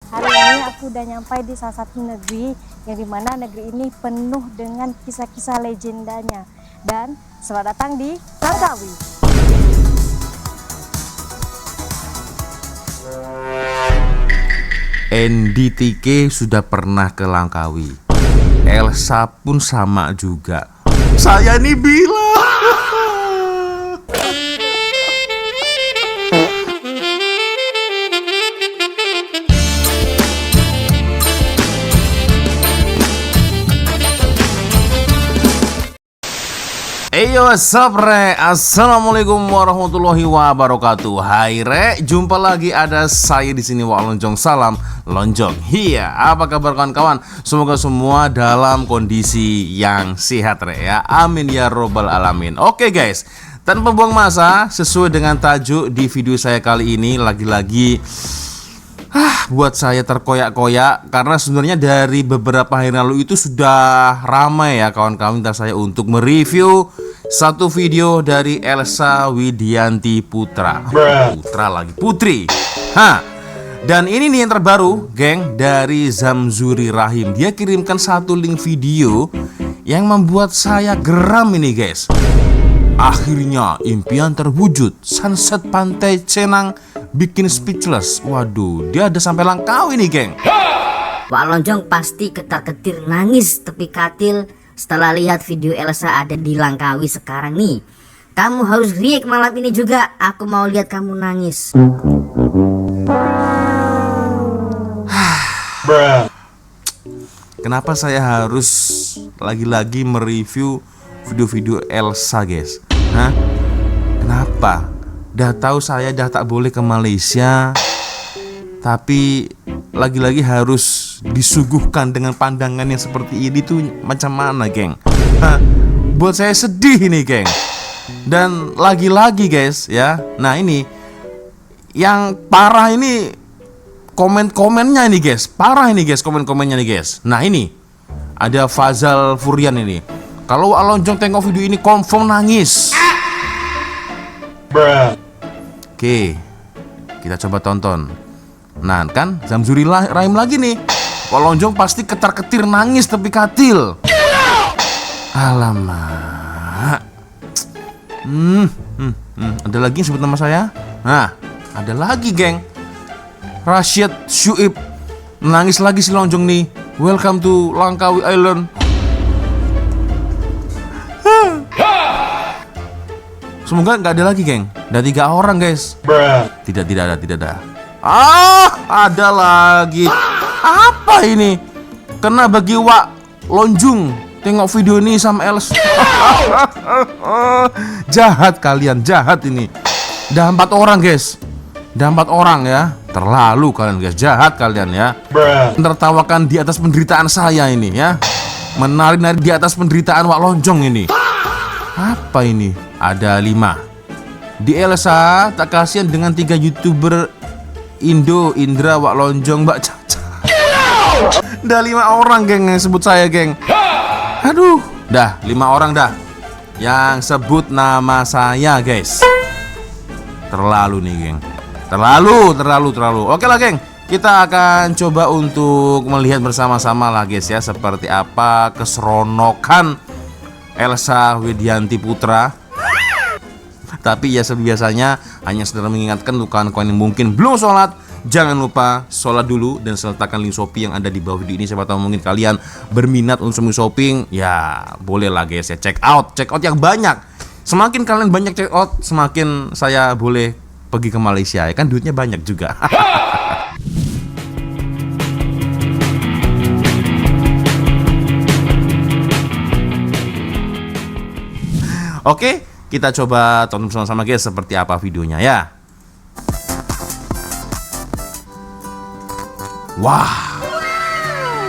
Hari ini aku udah nyampai di salah satu negeri yang dimana negeri ini penuh dengan kisah-kisah legendanya. Dan selamat datang di Langkawi. NDTK sudah pernah ke Langkawi. Elsa pun sama juga. Saya nih bilang. Eyo sabre, assalamualaikum warahmatullahi wabarakatuh. Hai re, jumpa lagi ada saya di sini Wak Lonjong. Salam Lonjong. Iya, apa kabar kawan-kawan? Semoga semua dalam kondisi yang sehat re ya. Amin ya robbal alamin. Oke guys, tanpa buang masa, sesuai dengan tajuk di video saya kali ini lagi-lagi buat saya terkoyak-koyak karena sebenarnya dari beberapa hari lalu itu sudah ramai ya kawan-kawan minta saya untuk mereview satu video dari Elsa Widianti Putra. Putra lagi, Putri. Dan ini nih yang terbaru, geng, dari Zamzuri Rahim. Dia kirimkan satu link video yang membuat saya geram ini, guys. Akhirnya impian terwujud. Sunset Pantai Cenang bikin speechless. Waduh, dia ada sampai Langkawi nih, geng. Wak Lonjong pasti ketar-ketir nangis tepi katil setelah lihat video Elsa ada di Langkawi sekarang nih. Kamu harus react malam ini juga. Aku mau lihat kamu nangis. Kenapa saya harus lagi-lagi mereview video-video Elsa, guys? Kenapa? Dah tahu saya dah tak boleh ke Malaysia, tapi lagi-lagi harus disuguhkan dengan pandangan yang seperti ini tuh macam mana, geng? Buat saya sedih ini, geng. Dan lagi-lagi, guys, ya. Nah ini yang parah ini komen-komennya ini, guys. Parah ini, guys, komen-komennya nih, guys. Nah ini ada Fazal Furian ini. Kalau Wak Lonjong tengok video ini confirm nangis. Oke, kita coba tonton. Nah kan Zamzuri Rahim lagi nih. Wak Lonjong pasti ketar-ketir nangis tepi katil. Alamak. Ada lagi yang sebut nama saya? Nah, ada lagi, geng. Rashid Syuib nangis lagi si Lonjong nih. Welcome to Langkawi Island. Semoga nggak ada lagi, geng. Ada 3 orang, guys. Tidak ada. Ada lagi. Apa ini? Kena bagi Wak Lonjong tengok video ini sama Els. Jahat kalian, jahat ini. Udah 4 orang, guys. Udah 4 orang ya. Terlalu kalian, guys. Jahat kalian ya. Tertawakan di atas penderitaan saya ini ya. Menari-nari di atas penderitaan Wak Lonjong ini. Apa ini? Ada 5. Di Elsa tak kasihan dengan 3 YouTuber Indo, Indra, Wak Lonjong, Mbak Caca. Dah 5 orang, geng, yang sebut saya, geng. Aduh, dah 5 orang dah yang sebut nama saya, guys. Terlalu nih, geng. Terlalu. Oke lah, geng. Kita akan coba untuk melihat bersama-sama lah, guys, ya, seperti apa keseronokan Elsa Widianti Putra. Tapi ya seperti biasanya hanya sekedar mengingatkan untuk kawan-kawan yang mungkin belum sholat, jangan lupa sholat dulu dan sertakan link Shopee yang ada di bawah video ini. Siapa tahu mungkin kalian berminat untuk shopping, ya boleh lah, guys, ya. Check out yang banyak. Semakin kalian banyak check out, semakin saya boleh pergi ke Malaysia, ya kan, duitnya banyak juga. Oke, kita coba tonton bersama-sama, guys, seperti apa videonya ya. Wah,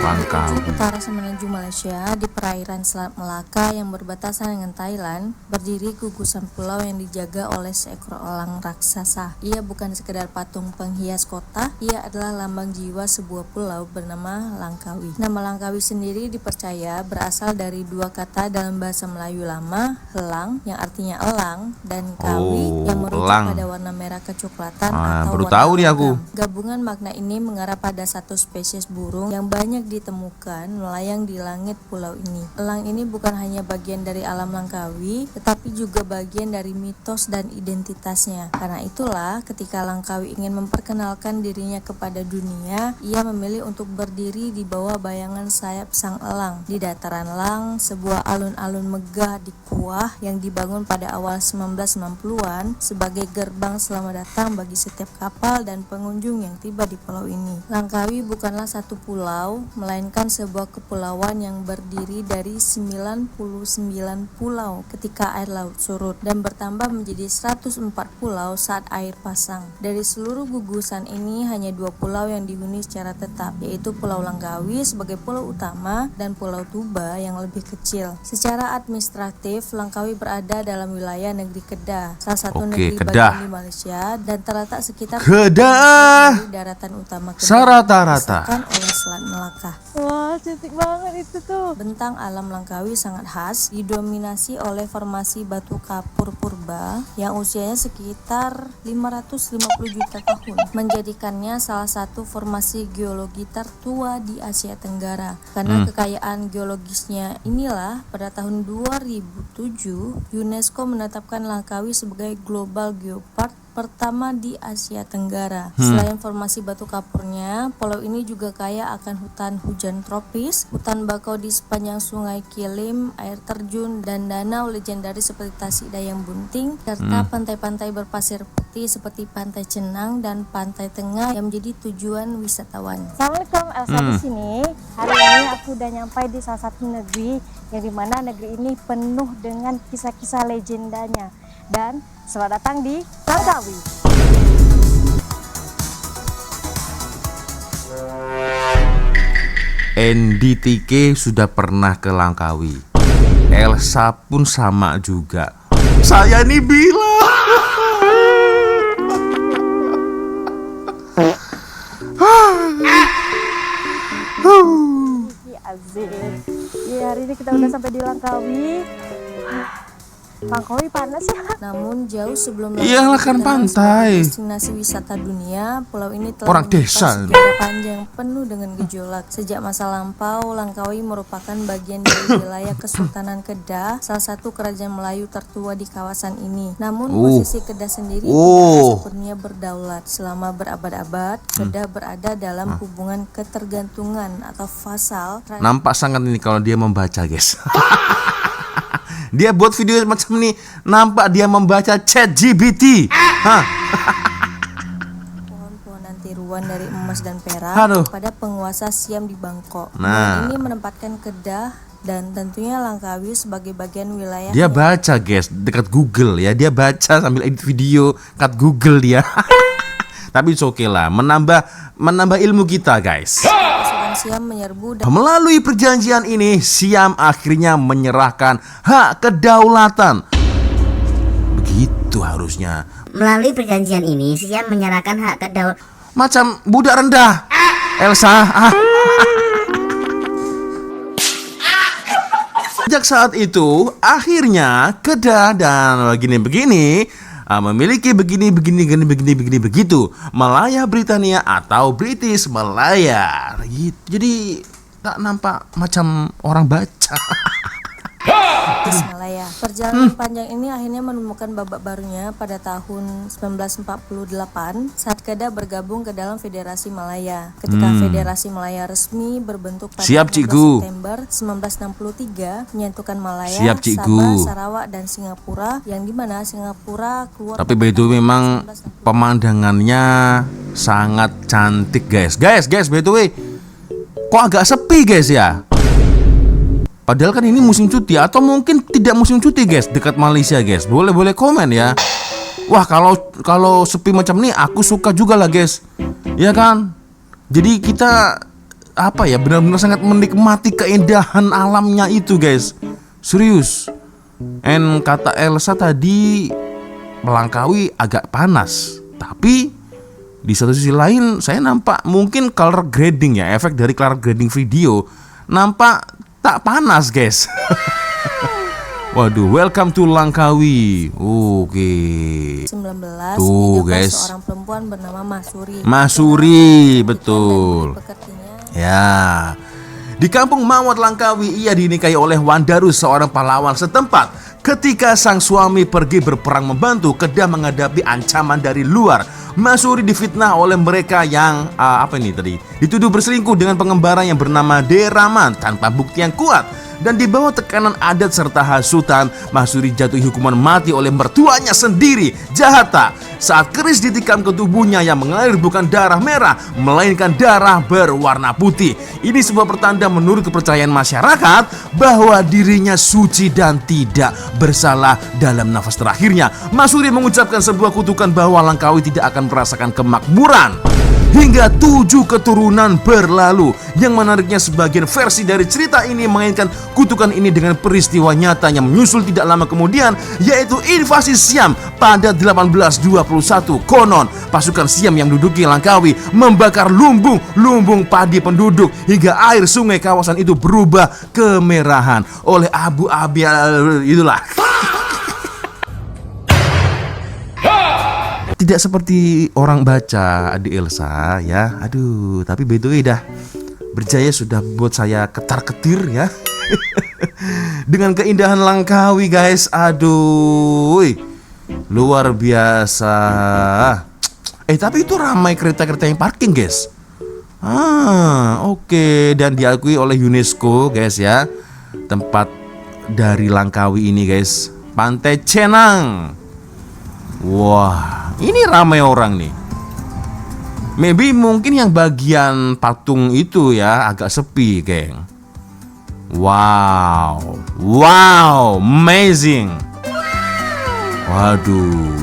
Langkawi. Utara Semenanjung Malaysia perairan Selat Melaka yang berbatasan dengan Thailand, berdiri gugusan pulau yang dijaga oleh seekor elang raksasa. Ia bukan sekedar patung penghias kota, ia adalah lambang jiwa sebuah pulau bernama Langkawi. Nama Langkawi sendiri dipercaya berasal dari dua kata dalam bahasa Melayu lama, helang yang artinya elang dan kawi yang merujuk elang. pada warna merah kecoklatan atau baru warna tahu nih aku. logam. Gabungan makna ini mengarah pada satu spesies burung yang banyak ditemukan melayang di langit pulau ini. Elang ini bukan hanya bagian dari alam Langkawi, tetapi juga bagian dari mitos dan identitasnya. Karena itulah, ketika Langkawi ingin memperkenalkan dirinya kepada dunia, ia memilih untuk berdiri di bawah bayangan sayap sang elang. Di dataran Lang, sebuah alun-alun megah di kuah yang dibangun pada awal 1990-an sebagai gerbang selamat datang bagi setiap kapal dan pengunjung yang tiba di pulau ini. Langkawi bukanlah satu pulau, melainkan sebuah kepulauan yang berdiri dari 99 pulau ketika air laut surut dan bertambah menjadi 104 pulau saat air pasang. Dari seluruh gugusan ini hanya 2 pulau yang dihuni secara tetap, yaitu Pulau Langkawi sebagai pulau utama dan Pulau Tuba yang lebih kecil. Secara administratif, Langkawi berada dalam wilayah negeri Kedah, salah satu negeri Kedah. bagian di Malaysia, dan terletak sekitar Kedah. dari daratan utama Kedah, Sarata-rata. dipisahkan oleh Selat Melaka. Wah, cantik banget itu tuh. Bentang alam Langkawi sangat khas, didominasi oleh formasi batu kapur purba yang usianya sekitar 550 juta tahun, menjadikannya salah satu formasi geologi tertua di Asia Tenggara. Karena kekayaan geologisnya inilah, pada tahun 2007 UNESCO menetapkan Langkawi sebagai Global Geopark pertama di Asia Tenggara. Selain formasi batu kapurnya, pulau ini juga kaya akan hutan hujan tropis, hutan bakau di sepanjang sungai Kilim, air terjun dan danau legendaris seperti Tasik Dayang Bunting, serta pantai-pantai berpasir putih seperti Pantai Cenang dan Pantai Tengah yang menjadi tujuan wisatawan. Assalamualaikum, Elsa di sini. Hari ini aku udah nyampai di salah satu negeri yang dimana negeri ini penuh dengan kisah-kisah legendanya. Dan selamat datang di Langkawi. NDTK sudah pernah ke Langkawi. Elsa pun sama juga. Saya nih bilang. Asik. Ya, hari ini kita udah sampai di Langkawi. Langkawi panas ya. Namun jauh sebelum Iyalah kan pantai. Destinasi wisata dunia, pulau ini telah Orang menyimpan desa. sejarah panjang penuh dengan gejolak. Sejak masa lampau, Langkawi merupakan bagian dari wilayah Kesultanan Kedah, salah satu kerajaan Melayu tertua di kawasan ini. Namun posisi Kedah sendiri tidak sepenuhnya berdaulat. Selama berabad-abad, Kedah berada dalam hubungan ketergantungan atau vasal. Nampak sangat ini kalau dia membaca, guys. Dia buat video macam ini, nampak dia membaca ChatGPT. Pohon-pohonan tiruan dari emas dan perak pada penguasa Siam di Bangkok. Ini menempatkan Kedah dan tentunya Langkawi sebagai bagian wilayah. Dia baca, guys, dekat Google ya. Dia baca sambil edit video dekat Google dia. Tapi it's okay lah, menambah ilmu kita, guys. Siam menyerbu dan melalui perjanjian ini, Siam akhirnya menyerahkan hak kedaulatan. Begitu harusnya. Melalui perjanjian ini, Siam menyerahkan hak kedaulatan. Macam budak rendah, Elsa. Sejak saat itu, akhirnya Kedah dan begini-begini memiliki begini begitu, Malaya Britania atau British Malaya gitu. Jadi tak nampak macam orang baca. Malaya. Perjalanan panjang ini akhirnya menemukan babak barunya pada tahun 1948 saat Kedah bergabung ke dalam Federasi Malaya. Ketika Federasi Malaya resmi berbentuk pada 15 September 1963 menyatukan Malaya, Sabah, Sarawak dan Singapura, yang dimana Singapura keluar. Tapi itu memang pemandangannya sangat cantik, guys. Guys, by the way, kok agak sepi, guys ya? Padahal kan ini musim cuti atau mungkin tidak musim cuti, guys, dekat Malaysia, guys. Boleh komen ya. Wah, kalau sepi macam ini aku suka juga lah, guys. Ya kan? Jadi kita apa ya, benar-benar sangat menikmati keindahan alamnya itu guys. Serius. And kata Elsa tadi Langkawi agak panas, tapi di satu sisi lain saya nampak mungkin color grading ya, efek dari color grading video nampak tak panas guys. Waduh, welcome to Langkawi. Oke. 19 Tuh, didapat guys. seorang perempuan bernama Masuri. Masuri, betul. Pekertinya Ya. Di kampung Mawat Langkawi, ia dinikahi oleh Wandarus, seorang pahlawan setempat. Ketika sang suami pergi berperang membantu, Kedah menghadapi ancaman dari luar. Masuri difitnah oleh mereka yang dituduh berselingkuh dengan pengembara yang bernama Deraman tanpa bukti yang kuat. Dan di bawah tekanan adat serta hasutan, Masuri jatuhi hukuman mati oleh mertuanya sendiri. Jahat tak? Saat keris ditikam ke tubuhnya yang mengalir bukan darah merah, melainkan darah berwarna putih. Ini sebuah pertanda menurut kepercayaan masyarakat bahwa dirinya suci dan tidak bersalah dalam nafas terakhirnya. Masuri mengucapkan sebuah kutukan bahwa Langkawi tidak akan merasakan kemakmuran hingga 7 keturunan berlalu. Yang menariknya, sebagian versi dari cerita ini mengaitkan kutukan ini dengan peristiwa nyata yang menyusul tidak lama kemudian, yaitu invasi Siam pada 1821. Konon pasukan Siam yang menduduki Langkawi membakar lumbung padi penduduk hingga air sungai kawasan itu berubah kemerahan oleh abu-abu itulah. Tidak seperti orang baca, adik Elsa ya. Aduh, tapi by the way dah berjaya sudah buat saya ketar-ketir ya. Dengan keindahan Langkawi guys. Aduh, luar biasa. Tapi itu ramai kereta-kereta yang parking guys. Oke. Dan diakui oleh UNESCO guys ya, tempat dari Langkawi ini guys, Pantai Cenang. Wah, ini ramai orang nih. Maybe mungkin yang bagian patung itu ya agak sepi, geng. Wow, amazing. Waduh,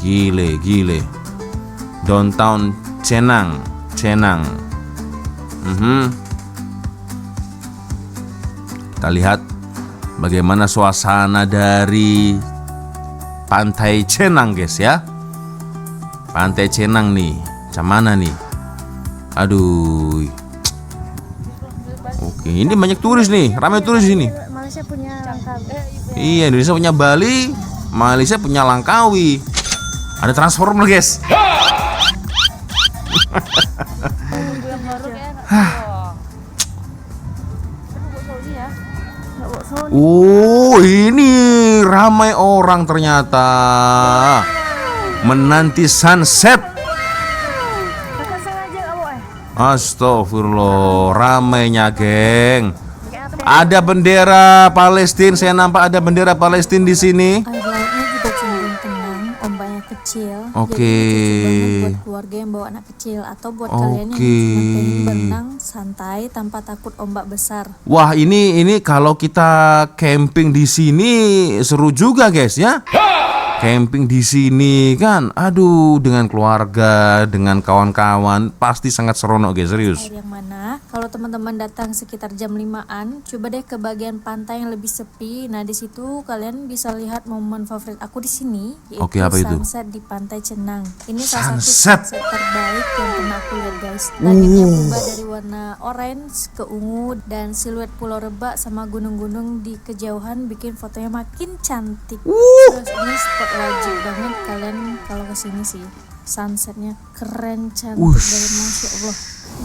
gile. Downtown Cenang. Kita lihat bagaimana suasana dari Pantai Cenang guys ya. Pantai Cenang nih, macam mana nih? Aduh. Oke, ini banyak turis nih, ramai turis ini. Malaysia punya Langkawi. Iya, Indonesia punya Bali, Malaysia punya Langkawi. Ada transformer guys. Oh, ini ramai orang ternyata menanti sunset. Kakak sengaja kamu Astagfirullah, ramainya geng. Ada bendera Palestina, saya nampak ada bendera Palestina di sini. air lautnya juga cenderung tenang, ombaknya kecil. Oke. Jadi cocok banget buat keluarga yang bawa anak kecil atau buat kalian yang Oke. cuma pengen berenang santai tanpa takut ombak besar. Wah, ini kalau kita camping di sini seru juga guys ya. Camping di sini kan, aduh, dengan keluarga, dengan kawan-kawan pasti sangat seronok guys, serius. Air yang mana? Kalau teman-teman datang sekitar jam 5-an, coba deh ke bagian pantai yang lebih sepi. Nah, di situ kalian bisa lihat momen favorit aku di sini, yaitu Oke, apa itu? sunset di Pantai Cenang. Ini salah satu Sunset. sunset terbaik yang pernah aku lihat guys. Langitnya berubah dari warna orange ke ungu dan siluet Pulau Rebak sama gunung-gunung di kejauhan bikin fotonya makin cantik. Terus ini spot wajib banget kalian kalau kesini sih. Sunsetnya keren, cantik banget, masya Allah.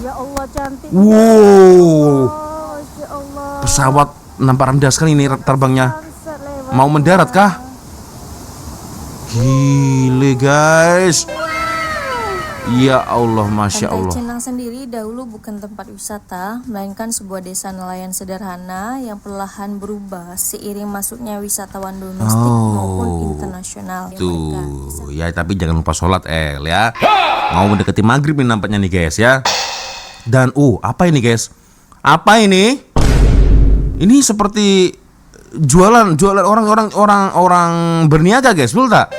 Ya Allah cantik. Wow, Masya Allah. pesawat nampak rendah sekali ini terbangnya. Sunset lewat. Mau mendarat kah? Gile guys. Ya Allah, masya Pantai Allah. Cenang sendiri dahulu bukan tempat wisata, melainkan sebuah desa nelayan sederhana yang perlahan berubah seiring masuknya wisatawan domestik maupun internasional. Tuh, ya tapi jangan lupa sholat ya. Mau mendekati maghrib nih nampaknya nih guys ya. Dan apa ini guys? Apa ini? Ini seperti jualan orang berniaga guys, betul tak?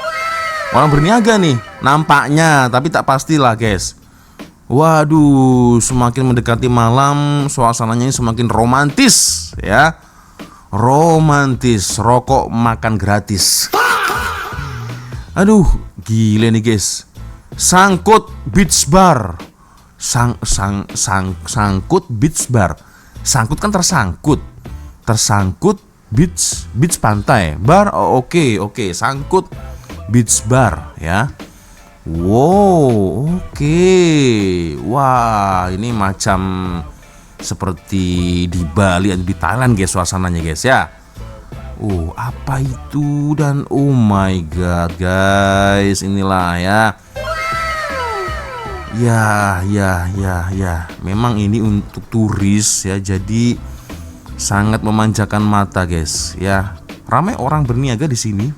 Orang berniaga nih nampaknya, tapi tak pastilah guys. Waduh, semakin mendekati malam, suasananya semakin romantis ya. Romantis, rokok makan gratis. Aduh, gile nih guys. Sangkut Beach Bar. Sangkut Beach Bar. Sangkut kan tersangkut. Tersangkut beach pantai. Bar oke, sangkut Beach Bar ya. Wow, oke. Wah, ini macam seperti di Bali atau di Thailand guys suasananya guys ya. Apa itu? Dan oh my god guys, inilah ya. Ya. Memang ini untuk turis ya, jadi sangat memanjakan mata guys ya. Ramai orang berniaga di sini.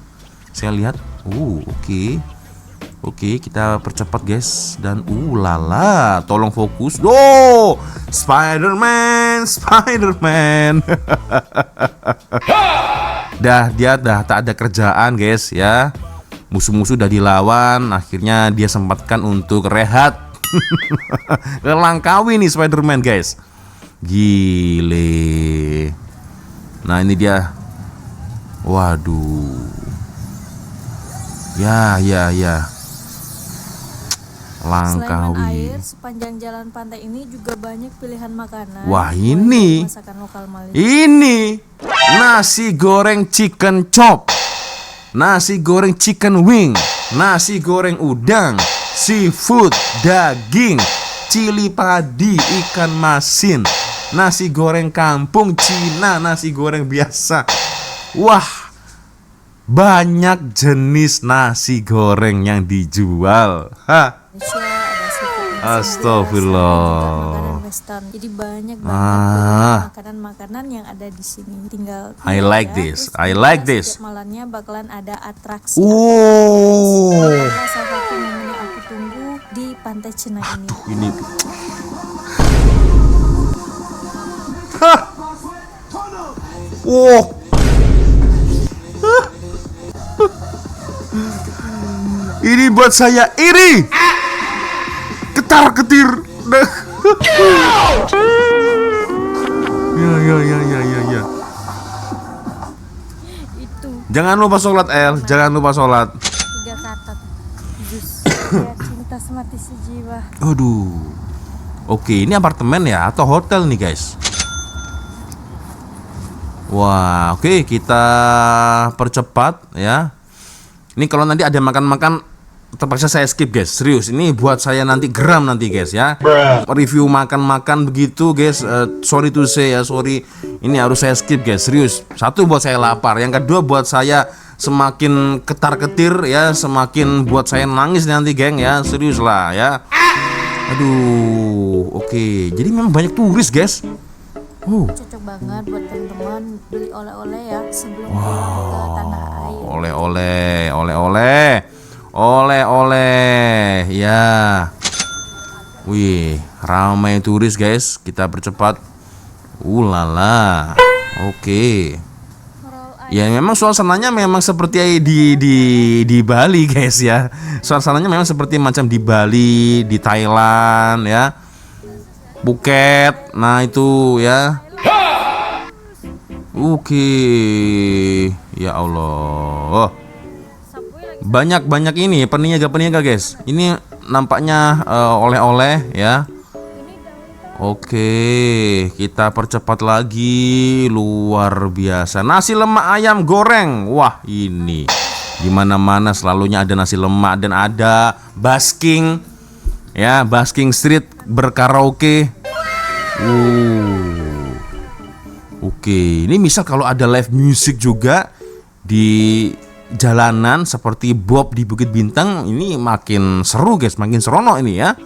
Saya lihat. Oke, kita percepat guys. Dan lala, tolong fokus. Spider-Man. Dia tak ada kerjaan guys ya. Musuh-musuh udah dilawan, akhirnya dia sempatkan untuk rehat. Ke Langkawi nih Spider-Man guys. Gile. Nah, ini dia. Waduh. Ya. Selain Langkawi. air, sepanjang jalan pantai ini juga banyak pilihan makanan. Wah, mulai ini. dari masakan lokal Malaysia. Ini nasi goreng chicken chop, nasi goreng chicken wing, nasi goreng udang, seafood, daging, cili padi, ikan masin, nasi goreng kampung Cina, nasi goreng biasa. Wah, banyak jenis nasi goreng yang dijual. Indonesia, ada seafood yang Astagfirullah. juga makanan western. Jadi banyak banget makanan-makanan yang ada di sini. Tinggal I like this. I like this. Setiap malamnya bakalan ada atraksi. Oh, Inilah salah satu momen yang aku tunggu di Pantai Cina ini. ini. Wow. Ini buat saya iri. Ketar-ketir. Ya. Itu Jangan lupa sholat jangan lupa sholat. 3 kata. Jus. Ya, cinta semati sejiwa. Aduh. Oke, ini apartemen ya atau hotel nih guys? Wah, oke, kita percepat ya. Ini kalau nanti ada makan-makan terpaksa saya skip guys, serius. Ini buat saya nanti geram nanti guys ya. Review makan-makan begitu guys. Sorry to say ya, sorry. Ini harus saya skip guys, serius. Satu, buat saya lapar. Yang kedua, buat saya semakin ketar-ketir ya, semakin buat saya nangis nanti geng ya, serius lah ya. Aduh, oke. Jadi memang banyak turis guys. Cocok banget buat teman-teman beli oleh-oleh ya sebelum pulang ke tanah air. Oleh-oleh ya. Wih, ramai turis guys. Kita percepat. Lala. Oke. Ya memang suasananya memang seperti di Bali guys ya. Suasananya memang seperti macam di Bali, di Thailand ya. Phuket. Nah, itu ya. Oke. Ya Allah. Banyak ini peniaga guys. Ini nampaknya oleh-oleh ya. Oke, kita percepat lagi. Luar biasa. Nasi lemak ayam goreng. Wah, ini di mana-mana selalunya ada nasi lemak dan ada busking. Ya, busking street berkaraoke. Oke, ini misal kalau ada live music juga di jalanan seperti Bob di Bukit Bintang, ini makin seru guys, makin seronok ini ya.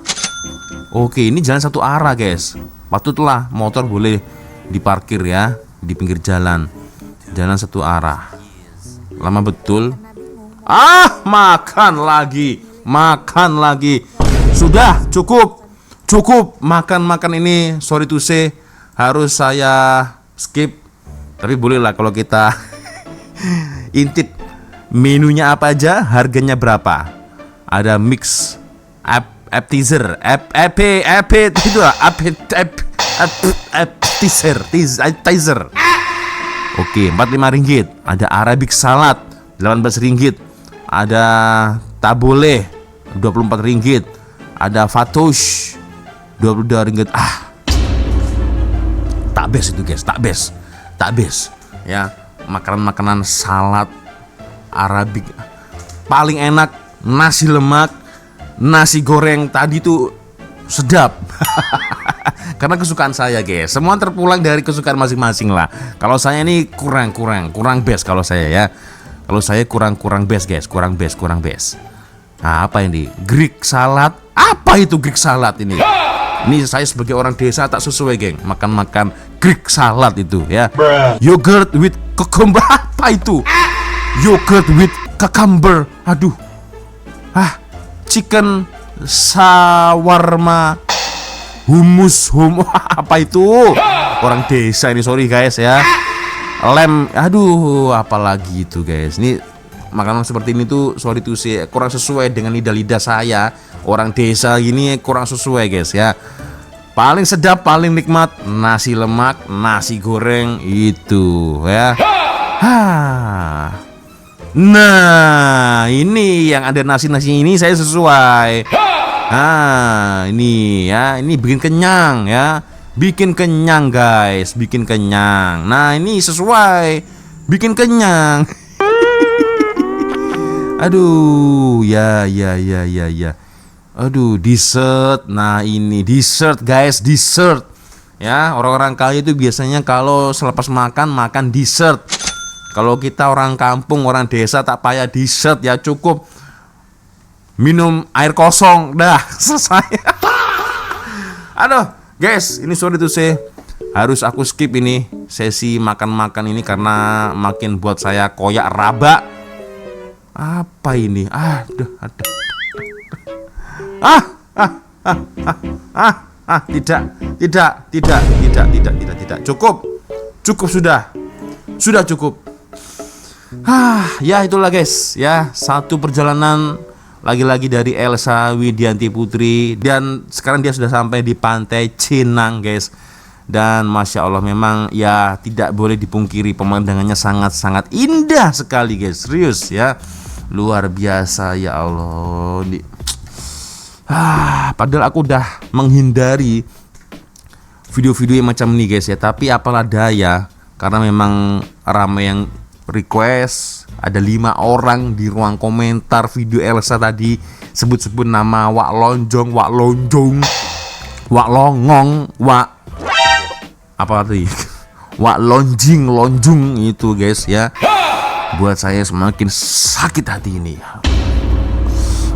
Oke, ini jalan satu arah guys. Patutlah motor boleh diparkir ya di pinggir jalan. Jalan satu arah. Lama betul. Makan lagi. Sudah, cukup makan ini. Sorry to say, harus saya skip. Tapi bolehlah kalau kita intip menunya apa aja, harganya berapa. Ada mix app teaser, app itu lah, app teaser. Oke, 45 ringgit. Ada Arabic salad 18 ringgit. Ada tabole 24 ringgit. Ada fatouche 22 ringgit. Tak best itu guys, tak best. Ya, makanan salad Arabic paling enak, nasi lemak, nasi goreng tadi tuh sedap. Karena kesukaan saya guys, semua terpulang dari kesukaan masing-masing lah. Kalau saya ini kurang best kalau saya ya. Kalau saya kurang best guys, kurang best. Nah, apa ini? Greek salad. Apa itu Greek salad ini? Ini saya sebagai orang desa tak sesuai geng makan Greek salad itu ya. Yogurt with cucumber. Apa itu? Yogurt with cucumber. Aduh. Chicken shawarma. Humus. Apa itu? Orang desa ini, sorry guys ya. Lem. Aduh, apalagi itu guys. Ini makanan seperti ini tuh sorry tuh sih kurang sesuai dengan lidah saya. Orang desa gini kurang sesuai guys ya. Paling sedap, paling nikmat nasi lemak, nasi goreng itu ya. Nah, ini yang ada nasi ini saya sesuai. Ini ya, ini bikin kenyang ya. Bikin kenyang guys, bikin kenyang. Nah, ini sesuai. Bikin kenyang. Aduh, ya. Aduh, dessert. Nah, ini dessert guys, dessert. Ya, orang-orang kaya itu biasanya kalau selepas makan dessert. Kalau kita orang kampung, orang desa tak payah dessert ya, cukup minum air kosong dah selesai. Aduh, guys, ini sorry tuh saya harus aku skip ini sesi makan ini karena makin buat saya koyak raba. Apa ini? Aduh. Tidak. Cukup sudah cukup. Ya itulah guys ya, satu perjalanan lagi-lagi dari Elsa Widianti Putri, dan sekarang dia sudah sampai di Pantai Cinang guys. Dan Masya Allah memang ya tidak boleh dipungkiri pemandangannya sangat-sangat indah sekali guys, serius ya, luar biasa ya Allah. Padahal aku udah menghindari video-video yang macam ini guys ya, tapi apalah daya karena memang ramai yang request. Ada 5 orang di ruang komentar video Elsa tadi sebut-sebut nama Wak Lonjong, Wak Longong, apa tadi? Wak Lonjung itu guys ya. Buat saya semakin sakit hati ini.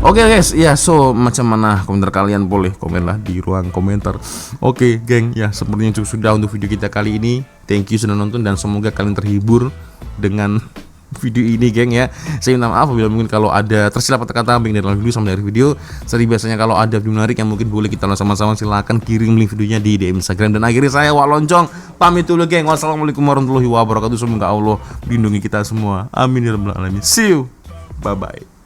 Oke guys, ya so macam mana komentar kalian, boleh komen lah di ruang komentar. Oke geng, ya sepertinya cukup sudah untuk video kita kali ini. Thank you sudah nonton dan semoga kalian terhibur dengan video ini geng ya. Saya minta maaf apabila mungkin kalau ada tersilap kata-kata baik dari video sama dari video. Seperti biasanya kalau ada video menarik yang mungkin boleh kita sama-sama, silahkan kirim link videonya di DM Instagram. Dan akhirnya saya Wak Lonjong pamit dulu geng. Wassalamualaikum warahmatullahi wabarakatuh. Semoga Allah melindungi kita semua. Amin ya rabbal alamin. See you. Bye bye.